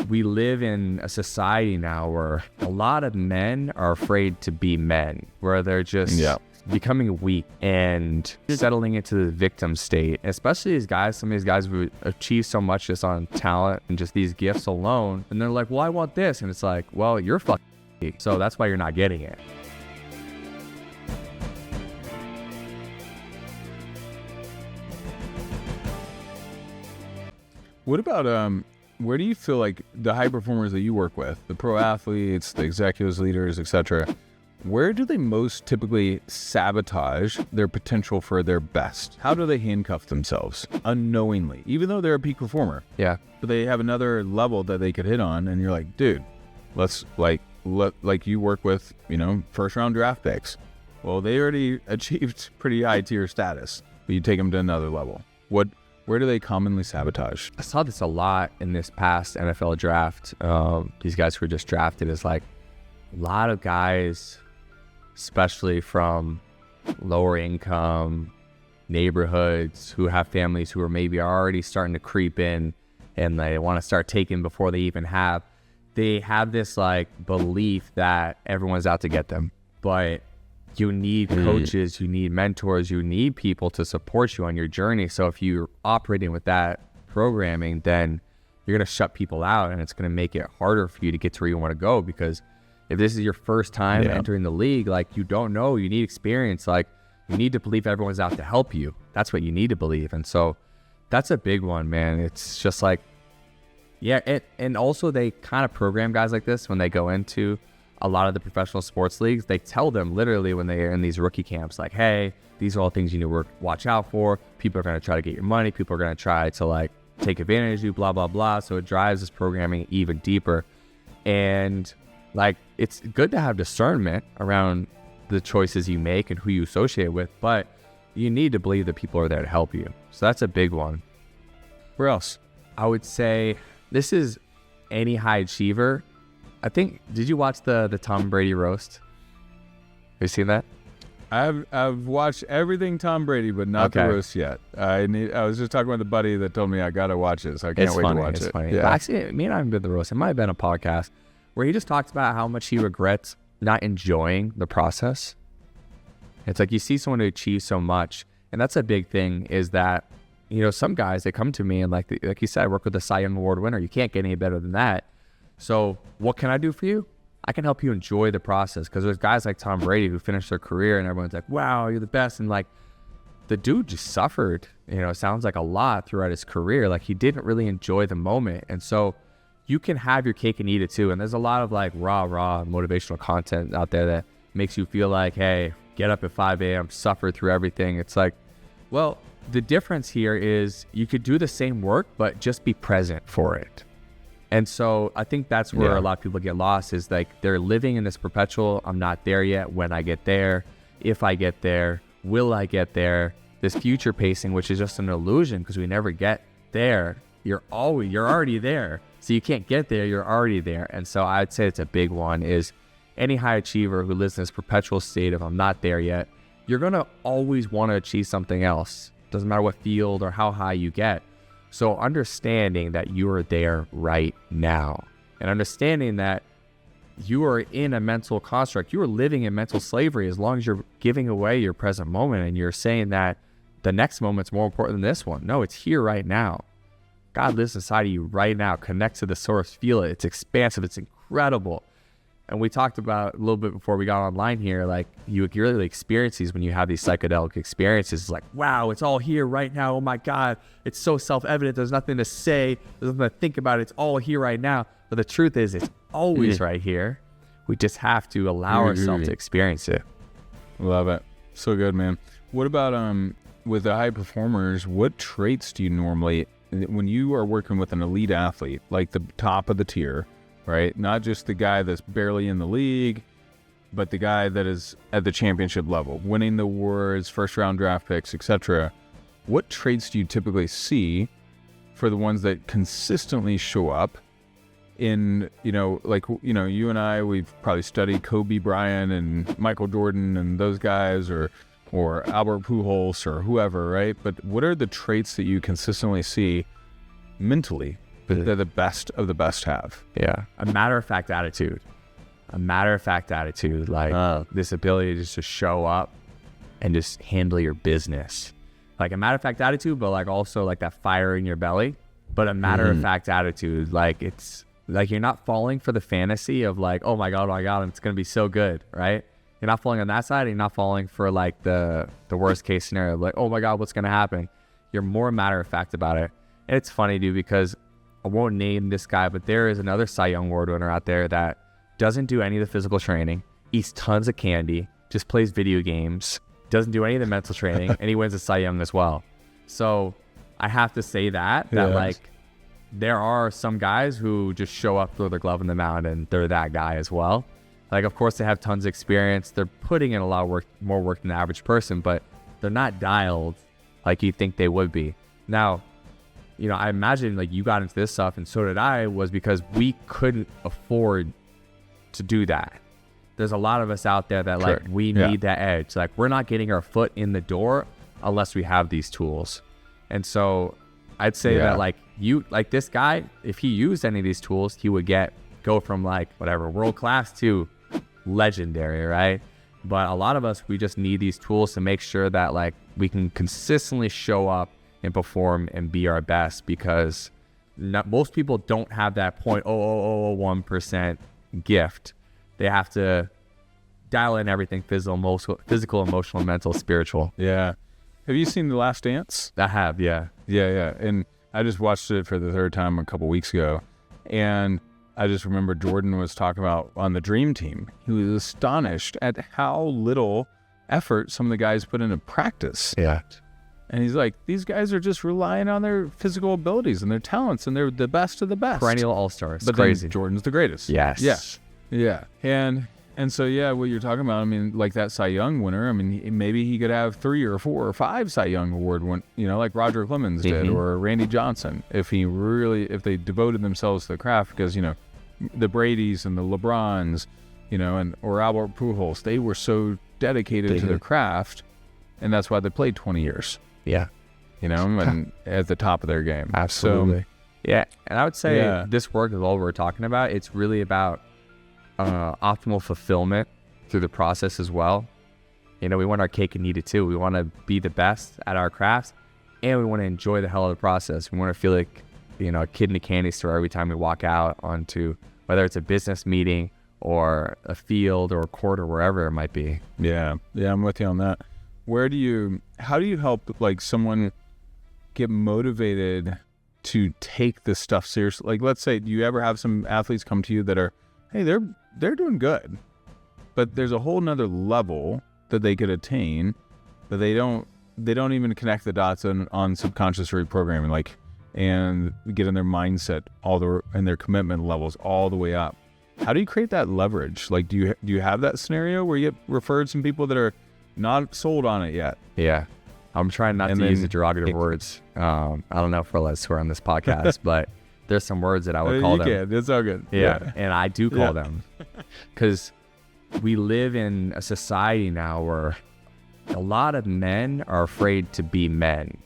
we live in a society now where a lot of men are afraid to be men, where they're just becoming weak and settling into the victim state. Especially these guys, some of these guys who achieve so much just on talent and just these gifts alone. And they're like, well, I want this. And it's like, well, you're fucking weak, so that's why you're not getting it. What about where do you feel like the high performers that you work with, the pro athletes, the executives, leaders, etc., where do they most typically sabotage their potential for their best? How do they handcuff themselves unknowingly, even though they're a peak performer? Yeah. But they have another level that they could hit on, and you're like, dude, let's like you work with, first round draft picks. Well, they already achieved pretty high tier status, but you take them to another level. Where do they commonly sabotage? I saw this a lot in this past NFL draft. These guys who were just drafted is like a lot of guys, especially from lower income neighborhoods who have families who are maybe already starting to creep in and they want to start taking before they even have. They have this like belief that everyone's out to get them, but you need coaches, you need mentors, you need people to support you on your journey. So if you're operating with that programming, then you're going to shut people out and it's going to make it harder for you to get to where you want to go. Because if this is your first time entering the league, like you don't know, you need experience. Like you need to believe everyone's out to help you. That's what you need to believe. And so that's a big one, man. It's just like, and also they kind of program guys like this when they go into a lot of the professional sports leagues. They tell them literally when they are in these rookie camps, like, hey, these are all things you need to watch out for. People are going to try to get your money. People are going to try to like take advantage of you, blah, blah, blah. So it drives this programming even deeper. And like, it's good to have discernment around the choices you make and who you associate with, but you need to believe that people are there to help you. So that's a big one. Where else? I would say this is any high achiever. I think, did you watch the Tom Brady roast? Have you seen that? I've watched everything Tom Brady, but not the roast yet. I was just talking with a buddy that told me I gotta watch it, so I can't wait to watch it. It's funny. Yeah. But actually, me and I haven't been to the roast. It might have been a podcast where he just talks about how much he regrets not enjoying the process. It's like you see someone who achieves so much, and that's a big thing. Is that some guys, they come to me and like you said, I work with a Cy Young Award winner. You can't get any better than that. So what can I do for you? I can help you enjoy the process, because there's guys like Tom Brady who finished their career and everyone's like, wow, you're the best. And like the dude just suffered, it sounds like a lot throughout his career. Like he didn't really enjoy the moment. And so you can have your cake and eat it too. And there's a lot of like raw motivational content out there that makes you feel like, hey, get up at 5 a.m., suffer through everything. It's like, well, the difference here is you could do the same work, but just be present for it. And so I think that's where a lot of people get lost, is like they're living in this perpetual, I'm not there yet, when I get there, if I get there, will I get there, this future pacing, which is just an illusion because we never get there. You're already there. So you can't get there, you're already there. And so I'd say it's a big one, is any high achiever who lives in this perpetual state of I'm not there yet, you're going to always want to achieve something else. Doesn't matter what field or how high you get. So understanding that you are there right now, and understanding that you are in a mental construct, you are living in mental slavery as long as you're giving away your present moment and you're saying that the next moment's more important than this one. No, it's here right now. God lives inside of you right now. Connect to the source, feel it. It's expansive. It's incredible. And we talked about a little bit before we got online here, like you really experience these when you have these psychedelic experiences. It's like, wow, it's all here right now. Oh my God, it's so self-evident. There's nothing to say. There's nothing to think about. It's all here right now. But the truth is, it's always right here. We just have to allow ourselves to experience it. Love it. So good, man. What about with the high performers, what traits do you normally, when you are working with an elite athlete, like the top of the tier, right? Not just the guy that's barely in the league, but the guy that is at the championship level, winning the awards, first round draft picks, etc. What traits do you typically see for the ones that consistently show up in, you and I, we've probably studied Kobe Bryant and Michael Jordan and those guys, or Albert Pujols or whoever, right? But what are the traits that you consistently see mentally they're the best of the best have. Yeah. A matter-of-fact attitude. Like this ability just to show up and just handle your business. Like a matter-of-fact attitude, but like also like that fire in your belly. But a matter-of-fact attitude, like it's like you're not falling for the fantasy of like, oh my God, it's going to be so good, right? You're not falling on that side. And you're not falling for like the worst case scenario of like, oh my God, what's going to happen? You're more matter-of-fact about it. And it's funny, dude, because I won't name this guy, but there is another Cy Young Award winner out there that doesn't do any of the physical training, eats tons of candy, just plays video games, doesn't do any of the mental training, and he wins a Cy Young as well. So I have to say that like there are some guys who just show up, throw their glove in the mound, and they're that guy as well. Like, of course, they have tons of experience. They're putting in a lot of work, more work than the average person, but they're not dialed like you think they would be. Now, you know, I imagine like you got into this stuff, and so did I, was because we couldn't afford to do that. There's a lot of us out there that like we need that edge. Like we're not getting our foot in the door unless we have these tools. And so I'd say that like you, like this guy, if he used any of these tools, he would go from like whatever world class to legendary, right? But a lot of us, we just need these tools to make sure that like we can consistently show up and perform and be our best, because most people don't have that 0.0001% gift. They have to dial in everything: physical, emotional, mental, spiritual. Yeah. Have you seen The Last Dance? I have, yeah. Yeah. And I just watched it for the third time a couple weeks ago. And I just remember Jordan was talking about on the Dream Team. He was astonished at how little effort some of the guys put into practice. Yeah. And he's like, these guys are just relying on their physical abilities and their talents, and they're the best of the best. Perennial all-stars. But crazy. Jordan's the greatest. Yes. Yeah. And so, what you're talking about, I mean, like that Cy Young winner, I mean, maybe he could have 3 or 4 or 5 Cy Young Award like Roger Clemens did, or Randy Johnson, if they devoted themselves to the craft, because, the Bradys and the LeBrons, or Albert Pujols, they were so dedicated to their craft, and that's why they played 20 years. Yeah. And at the top of their game. Absolutely. So, yeah. And I would say this work is all we're talking about. It's really about optimal fulfillment through the process as well. We want our cake and eat it too. We want to be the best at our crafts, and we want to enjoy the hell of the process. We want to feel like, a kid in a candy store every time we walk out onto, whether it's a business meeting or a field or a court or wherever it might be. Yeah, I'm with you on that. How do you help like someone get motivated to take this stuff seriously? Like, let's say, do you ever have some athletes come to you that are, hey, they're doing good, but there's a whole nother level that they could attain, but they don't even connect the dots on subconscious reprogramming, like, and get in their mindset and their commitment levels all the way up. How do you create that leverage? Like, do you have that scenario where you get referred some people that are not sold on it yet? Yeah. I'm trying not to use the derogative words. I don't know if we're allowed to swear on this podcast, but there's some words that I would call them. Can. It's all good. Yeah. And I do call them, because we live in a society now where a lot of men are afraid to be men,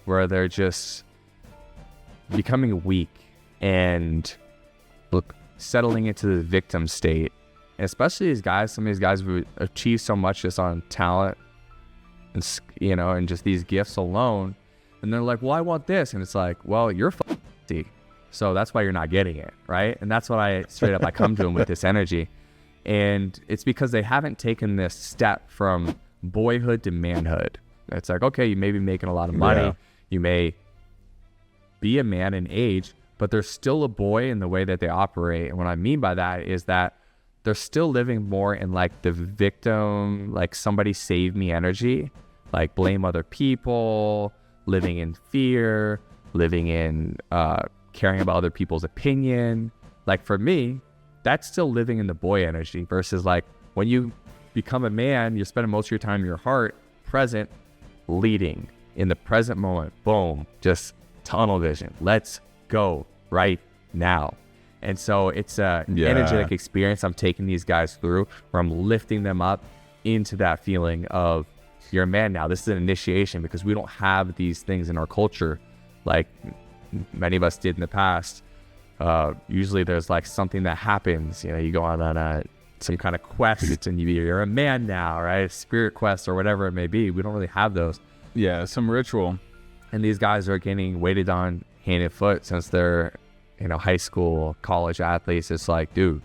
where they're just becoming weak and settling into the victim state. And especially some of these guys who achieve so much just on talent and, and just these gifts alone. And they're like, well, I want this. And it's like, well, you're f***y. So that's why you're not getting it, right? And that's what I come to them with this energy. And it's because they haven't taken this step from boyhood to manhood. It's like, okay, you may be making a lot of money. Yeah. You may be a man in age, but they're still a boy in the way that they operate. And what I mean by that is that they're still living more in like the victim, like somebody save me energy, like blame other people, living in fear, living in caring about other people's opinion. Like for me, that's still living in the boy energy, versus like when you become a man, you're spending most of your time in your heart, present, leading in the present moment. Boom, just tunnel vision. Let's go right now. And so it's a energetic experience I'm taking these guys through, where I'm lifting them up into that feeling of, you're a man now. This is an initiation, because we don't have these things in our culture like many of us did in the past. Usually there's like something that happens, you know, you go on some kind of quest and you're a man now, right? Spirit quest or whatever it may be. We don't really have those. Yeah, some ritual. And these guys are getting weighted on hand and foot since they're, you know, high school, college athletes. It's like, dude,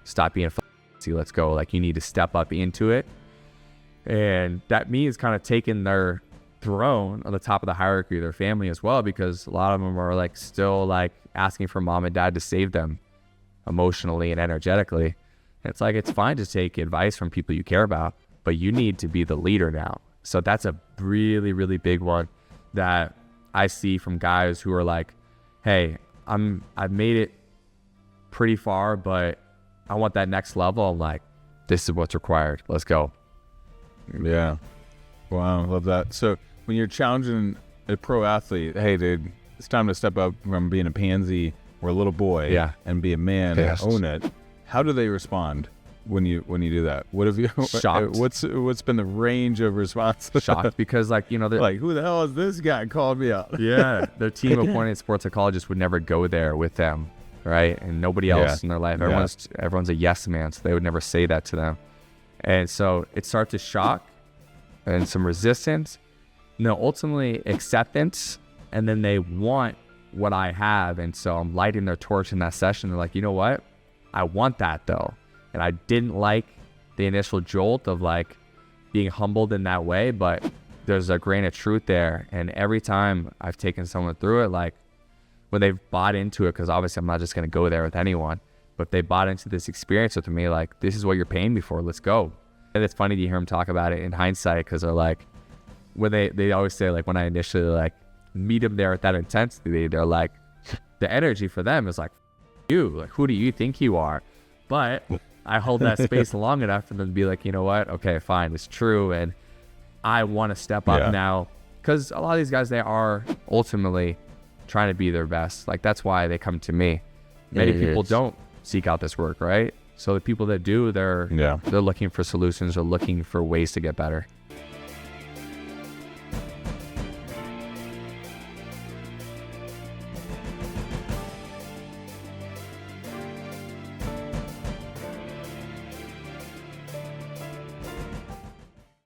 stop being see, let's go. Like, you need to step up into it. And that means kind of taking their throne on the top of the hierarchy of their family as well, because a lot of them are like still like asking for mom and dad to save them emotionally and energetically. And it's like, it's fine to take advice from people you care about, but you need to be the leader now. So that's a really, really big one that I see from guys who are like, hey, I've made it pretty far, but I want that next level. I'm like, this is what's required. Let's go. Yeah. Wow. Love that. So when you're challenging a pro athlete, hey, dude, it's time to step up from being a pansy or a little boy and be a man and own it. How do they respond when you do that? What have you shocked? What's been the range of response? Shocked, because like, you know, they're like, who the hell is this guy called me out? Yeah. Their team appointed sports psychologists would never go there with them, right? And nobody else in their life. Everyone's a yes man, so they would never say that to them. And so it starts to shock and some resistance, no, ultimately acceptance, and then they want what I have. And so I'm lighting their torch in that session. They're like, you know what? I want that though. And I didn't like the initial jolt of like being humbled in that way, but there's a grain of truth there. And every time I've taken someone through it, like when they've bought into it, because obviously I'm not just going to go there with anyone, but they bought into this experience with me, like, this is what you're paying me for, let's go. And it's funny to hear them talk about it in hindsight, because they're like, when they always say, like, when I initially like meet them there at that intensity, they're like, the energy for them is like, you, like, who do you think you are? But I hold that space long enough for them to be like, you know what? Okay, fine, it's true. And I want to step up now, because a lot of these guys, they are ultimately trying to be their best. Like, that's why they come to me. Many people don't seek out this work, right? So the people that do, they're looking for solutions or looking for ways to get better.